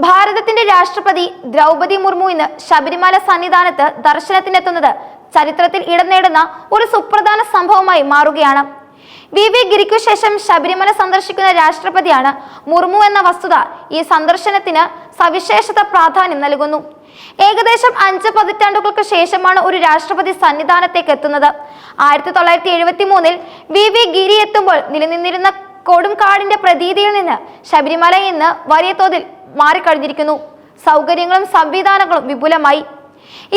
ഭാരതത്തിന്റെ രാഷ്ട്രപതി ദ്രൗപദി മുർമു ഇന്ന് ശബരിമല സന്നിധാനത്ത് ദർശനത്തിനെത്തുന്നത് ചരിത്രത്തിൽ ഇടം നേടുന്ന ഒരു സുപ്രധാന സംഭവമായി മാറുകയാണ്. വി ഗിരിക്കു ശേഷം ശബരിമല സന്ദർശിക്കുന്ന രാഷ്ട്രപതിയാണ് മുർമു എന്ന വസ്തുത ഈ സന്ദർശനത്തിന് സവിശേഷത പ്രാധാന്യം നൽകുന്നു. ഏകദേശം 5 പതിറ്റാണ്ടുകൾക്ക് ശേഷമാണ് ഒരു രാഷ്ട്രപതി സന്നിധാനത്തേക്ക് എത്തുന്നത്. 1973 വി ഗിരി എത്തുമ്പോൾ നിലനിന്നിരുന്ന കൊടുംകാടിന്റെ പ്രതീതിയിൽ നിന്ന് ശബരിമല ഇന്ന് വലിയ തോതിൽ മാറിക്കഴിഞ്ഞിരിക്കുന്നു. സൗകര്യങ്ങളും സംവിധാനങ്ങളും വിപുലമായി.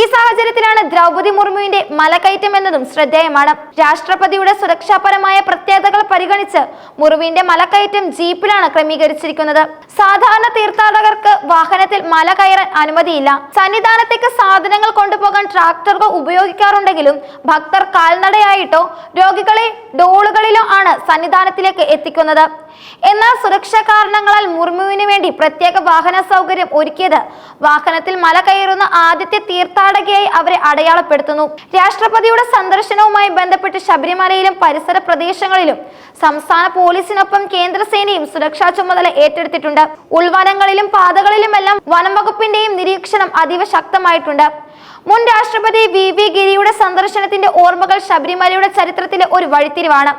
ഈ സാഹചര്യത്തിലാണ് ദ്രൗപദി മുർമുവിന്റെ മലകയറ്റം എന്നതും ശ്രദ്ധേയമാണ്. രാഷ്ട്രപതിയുടെ സുരക്ഷാപരമായ പ്രത്യേകതകൾ പരിഗണിച്ച് മുർമുവിന്റെ മലകയറ്റം ജീപ്പിലാണ് ക്രമീകരിച്ചിരിക്കുന്നത്. സാധാരണ തീർത്ഥാടകർക്ക് വാഹനത്തിൽ മല കയറാൻ അനുമതിയില്ല. സന്നിധാനത്തേക്ക് സാധനങ്ങൾ കൊണ്ടുപോകാൻ ട്രാക്ടറുകൾ ഉപയോഗിക്കാറുണ്ടെങ്കിലും ഭക്തർ കാൽനടയായിട്ടോ രോഗികളെ ഡോളുകളിലോ ആണ് സന്നിധാനത്തിലേക്ക് എത്തിക്കുന്നത്. എന്നാൽ സുരക്ഷാ കാരണങ്ങളാൽ മുർമുവിന് വേണ്ടി പ്രത്യേക വാഹന സൗകര്യം ഒരുക്കിയത് വാഹനത്തിൽ മല കയറുന്ന ആദ്യത്തെ തീർത്ഥാടകയായി അവരെ അടയാളപ്പെടുത്തുന്നു. രാഷ്ട്രപതിയുടെ സന്ദർശനവുമായി ബന്ധപ്പെട്ട് ശബരിമലയിലും പരിസര പ്രദേശങ്ങളിലും സംസ്ഥാന പോലീസിനൊപ്പം കേന്ദ്രസേനയും സുരക്ഷാ ചുമതല ഏറ്റെടുത്തിട്ടുണ്ട്. ഉൾവനങ്ങളിലും പാതകളിലുമെല്ലാം വനം വകുപ്പിന്റെയും നിരീക്ഷണം അതീവ ശക്തമായിട്ടുണ്ട്. മുൻ രാഷ്ട്രപതി വി ഗിരിയുടെ സന്ദർശനത്തിന്റെ ഓർമ്മകൾ ശബരിമലയുടെ ചരിത്രത്തിലെ ഒരു വഴിത്തിരിവാണ്.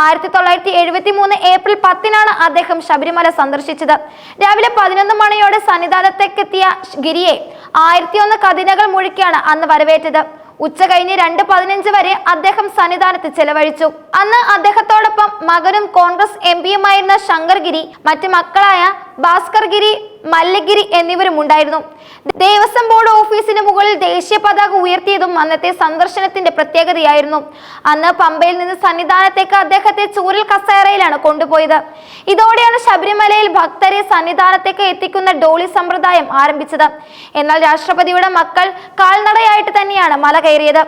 1973 ഏപ്രിൽ 10 അദ്ദേഹം ശബരിമല സന്ദർശിച്ചത്. രാവിലെ 11 മണിയോടെ സന്നിധാനത്തേക്കെത്തിയ ഗിരിയെ 1001 കതിനകൾ മുഴക്കിയാണ് അന്ന് വരവേറ്റത്. ഉച്ച കഴിഞ്ഞ് 2:15 വരെ അദ്ദേഹം സന്നിധാനത്ത് ചെലവഴിച്ചു. അന്ന് അദ്ദേഹത്തോടൊപ്പം മകനും കോൺഗ്രസ് എംപിയുമായിരുന്ന ശങ്കർ ഗിരി, മറ്റ് മക്കളായ ഭാസ്കർ ഗിരി, മല്ലഗിരി എന്നിവരും ഉണ്ടായിരുന്നു. ദേവസ്വം ബോർഡ് ഓഫീസിന് മുകളിൽ ദേശീയ പതാക ഉയർത്തിയതും അന്നത്തെ സന്ദർശനത്തിന്റെ പ്രത്യേകതയായിരുന്നു. അന്ന് പമ്പയിൽ നിന്ന് സന്നിധാനത്തേക്ക് അദ്ദേഹത്തെ ചൂരൽ കസേരയിലാണ് കൊണ്ടുപോയത്. ഇതോടെയാണ് ശബരിമലയിൽ ഭക്തരെ സന്നിധാനത്തേക്ക് എത്തിക്കുന്ന ഡോളി സമ്പ്രദായം ആരംഭിച്ചത്. എന്നാൽ രാഷ്ട്രപതിയുടെ മക്കൾ കാൽനടയായിട്ട് തന്നെയാണ് മല കയറിയത്.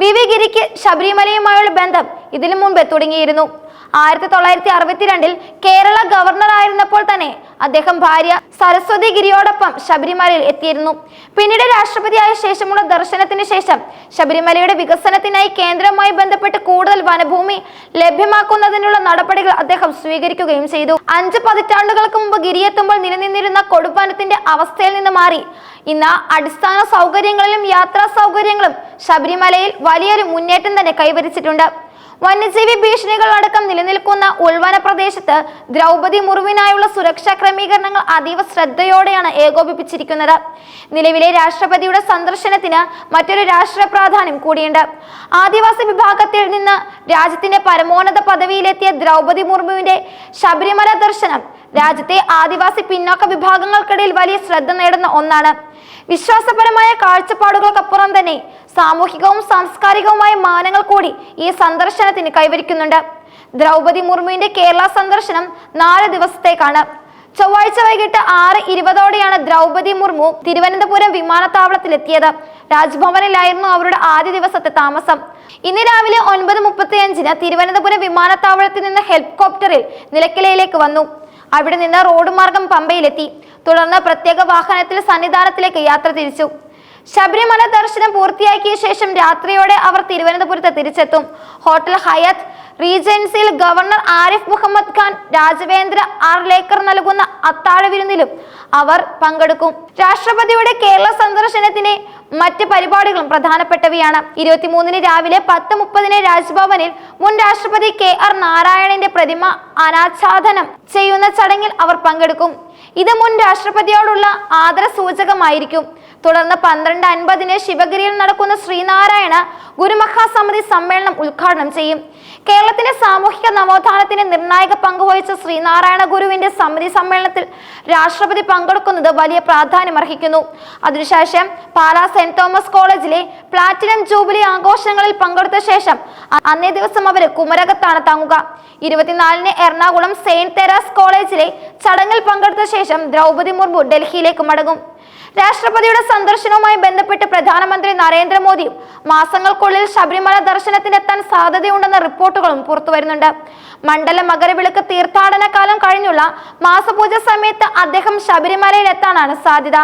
വി ഗിരിക്ക് ശബരിമലയുമായുള്ള ബന്ധം ഇതിനു മുമ്പേ തുടങ്ങിയിരുന്നു. 1962 കേരള ഗവർണർ ആയിരുന്നപ്പോൾ തന്നെ അദ്ദേഹം ഭാര്യ സരസ്വതി ഗിരിയോടൊപ്പം ശബരിമലയിൽ എത്തിയിരുന്നു. പിന്നീട് രാഷ്ട്രപതിയായ ശേഷമുള്ള ദർശനത്തിന് ശേഷം ശബരിമലയുടെ വികസനത്തിനായി കേന്ദ്രവുമായി ബന്ധപ്പെട്ട് കൂടുതൽ വനഭൂമി ലഭ്യമാക്കുന്നതിനുള്ള നടപടികൾ അദ്ദേഹം സ്വീകരിക്കുകയും ചെയ്തു. 5 പതിറ്റാണ്ടുകൾക്ക് മുമ്പ് ഗിരിയെത്തുമ്പോൾ നിലനിന്നിരുന്ന കൊടുംവനത്തിന്റെ അവസ്ഥയിൽ നിന്ന് മാറി ഇന്ന് അടിസ്ഥാന സൗകര്യങ്ങളിലും യാത്രാ സൗകര്യങ്ങളും ശബരിമലയിൽ വലിയൊരു മുന്നേറ്റം തന്നെ കൈവരിച്ചിട്ടുണ്ട്. വന്യജീവി ഭീഷണികൾ അടക്കം നിലനിൽക്കുന്ന ഉൾവന പ്രദേശത്ത് ദ്രൗപദി മുർമുവിനായുള്ള സുരക്ഷാ ക്രമീകരണങ്ങൾ അതീവ ശ്രദ്ധയോടെയാണ് ഏകോപിപ്പിച്ചിരിക്കുന്നത്. നിലവിലെ രാഷ്ട്രപതിയുടെ സന്ദർശനത്തിന് മറ്റൊരു രാഷ്ട്രീയ പ്രാധാന്യം കൂടിയുണ്ട്. ആദിവാസി വിഭാഗത്തിൽ നിന്ന് രാജ്യത്തിന്റെ പരമോന്നത പദവിയിലെത്തിയ ദ്രൗപദി മുർമുവിന്റെ ശബരിമല ദർശനം രാജ്യത്തെ ആദിവാസി പിന്നോക്ക വിഭാഗങ്ങൾക്കിടയിൽ വലിയ ശ്രദ്ധ നേടുന്ന ഒന്നാണ്. വിശ്വാസപരമായ കാഴ്ചപ്പാടുകൾക്കപ്പുറം തന്നെ സാമൂഹികവും സാംസ്കാരികവുമായ മാനങ്ങൾ കൂടി ഈ സന്ദർശനത്തിന് കൈവരിക്കുന്നുണ്ട്. ദ്രൗപദി മുർമുവിന്റെ കേരള സന്ദർശനം 4 ദിവസത്തേക്കാണ്. ചൊവ്വാഴ്ച വൈകിട്ട് 6:20 ദ്രൗപദി മുർമു തിരുവനന്തപുരം വിമാനത്താവളത്തിലെത്തിയത്. രാജ്ഭവനിലായിരുന്നു അവരുടെ ആദ്യ ദിവസത്തെ താമസം. ഇന്ന് രാവിലെ 9:35 തിരുവനന്തപുരം വിമാനത്താവളത്തിൽ നിന്ന് ഹെലികോപ്റ്ററിൽ നിലയ്ക്കലിലേക്ക് വന്നു. അവിടെ നിന്ന് റോഡ് മാർഗം പമ്പയിലെത്തി. തുടർന്ന് പ്രത്യേക വാഹനത്തിൽ സന്നിധാനത്തിലേക്ക് യാത്ര തിരിച്ചു. ശബരിമല ദർശനം പൂർത്തിയാക്കിയ ശേഷം രാത്രിയോടെ അവർ തിരുവനന്തപുരത്ത് തിരിച്ചെത്തും. ഹോട്ടൽ ഹയാത്ത് റീജൻസിയിൽ ഗവർണർ ആരിഫ് മുഹമ്മദ് ഖാൻ രാജവേന്ദ്ര ആർലേക്കർ നൽകുന്ന അത്താഴ വിരുന്നിലും അവർ പങ്കെടുക്കും. രാഷ്ട്രപതിയുടെ കേരള സന്ദർശനത്തിന്റെ മറ്റ് പരിപാടികളും പ്രധാനപ്പെട്ടവയാണ്. 23 രാവിലെ 10:30 രാജ്ഭവനിൽ മുൻ രാഷ്ട്രപതി KR നാരായണന്റെ പ്രതിമ അനാച്ഛാദനം ചെയ്യുന്ന ചടങ്ങിൽ അവർ പങ്കെടുക്കും. ഇത് മുൻ രാഷ്ട്രപതിയോടുള്ള ആദര സൂചകമായിരിക്കും. തുടർന്ന് 12:50 ശിവഗിരിയിൽ നടക്കുന്ന ശ്രീനാരായണ ഗുരുമഹാസമിതി സമ്മേളനം ഉദ്ഘാടനം ചെയ്യും. കേരളത്തിന്റെ സാമൂഹിക നവോത്ഥാനത്തിന് നിർണായക പങ്കുവഹിച്ച ശ്രീനാരായണ ഗുരുവിന്റെ സമിതി സമ്മേളനത്തിൽ രാഷ്ട്രപതി പങ്കെടുക്കുന്നത് വലിയ പ്രാധാന്യം അർഹിക്കുന്നു. അതിനുശേഷം പാലാ സെന്റ് തോമസ് കോളേജിലെ പ്ലാറ്റിനം ജൂബിലി ആഘോഷങ്ങളിൽ പങ്കെടുത്ത ശേഷം അന്നേ ദിവസം അവര് കുമരകത്താണ് തങ്ങുക. 24 എറണാകുളം സെയിന്റ് തെരേസ് കോളേജിലെ ചടങ്ങിൽ പങ്കെടുത്ത ശേഷം ദ്രൗപദി മുർമു ഡൽഹിയിലേക്ക് മടങ്ങും. രാഷ്ട്രപതിയുടെ സന്ദർശനവുമായി ബന്ധപ്പെട്ട് പ്രധാനമന്ത്രി നരേന്ദ്രമോദിയും മാസങ്ങൾക്കുള്ളിൽ ശബരിമല ദർശനത്തിനെത്താൻ സാധ്യതയുണ്ടെന്ന റിപ്പോർട്ടുകളും പുറത്തുവരുന്നുണ്ട്. മണ്ഡല മകരവിളക്ക് തീർത്ഥാടന കാലം കഴിഞ്ഞുള്ള മാസപൂജ സമയത്ത് അദ്ദേഹം ശബരിമലയിൽ എത്താനാണ് സാധ്യത.